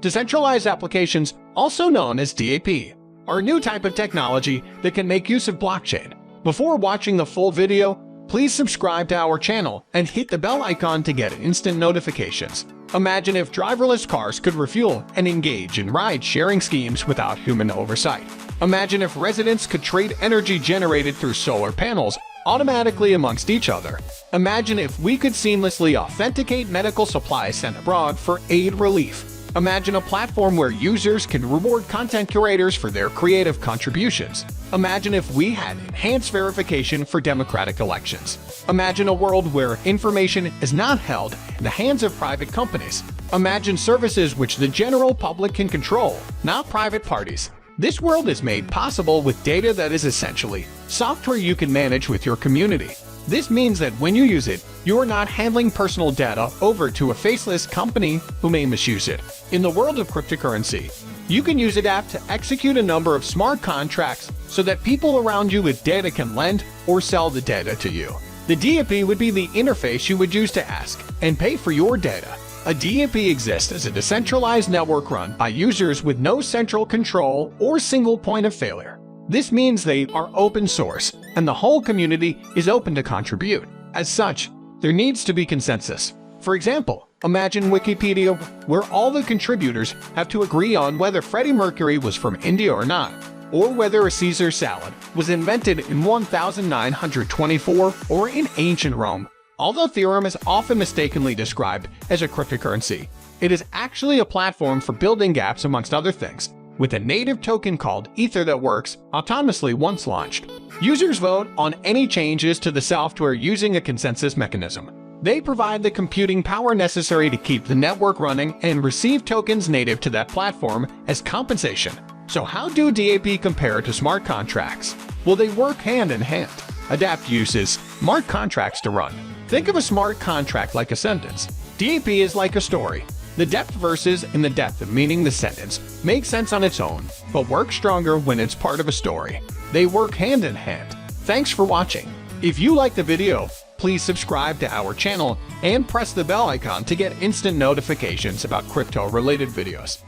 Decentralized applications, also known as DApp, are a new type of technology that can make use of blockchain. Before watching the full video, please subscribe to our channel and hit the bell icon to get instant notifications. Imagine if driverless cars could refuel and engage in ride-sharing schemes without human oversight. Imagine if residents could trade energy generated through solar panels automatically amongst each other. Imagine if we could seamlessly authenticate medical supplies sent abroad for aid relief. Imagine a platform where users can reward content curators for their creative contributions. Imagine if we had enhanced verification for democratic elections. Imagine a world where information is not held in the hands of private companies. Imagine services which the general public can control, not private parties. This world is made possible with data that is essentially software you can manage with your community. This means that when you use it, you are not handing personal data over to a faceless company who may misuse it. In the world of cryptocurrency, you can use Dapp to execute a number of smart contracts so that people around you with data can lend or sell the data to you. The DApp would be the interface you would use to ask and pay for your data. A DApp exists as a decentralized network run by users with no central control or single point of failure. This means they are open source, and the whole community is open to contribute. As such, there needs to be consensus. For example, imagine Wikipedia, where all the contributors have to agree on whether Freddie Mercury was from India or not, or whether a Caesar salad was invented in 1924 or in ancient Rome. Although Ethereum is often mistakenly described as a cryptocurrency, it is actually a platform for building apps amongst other things, with a native token called Ether that works autonomously once launched. Users vote on any changes to the software using a consensus mechanism. They provide the computing power necessary to keep the network running and receive tokens native to that platform as compensation. So how do DApp compare to smart contracts? Well, they work hand in hand. Dapp uses smart contracts to run. Think of a smart contract like a sentence. DApp is like a story. The depth verses in the depth of meaning the sentence makes sense on its own, but works stronger when it's part of a story. They work hand in hand. Thanks for watching. If you like the video, please subscribe to our channel and press the bell icon to get instant notifications about crypto-related videos.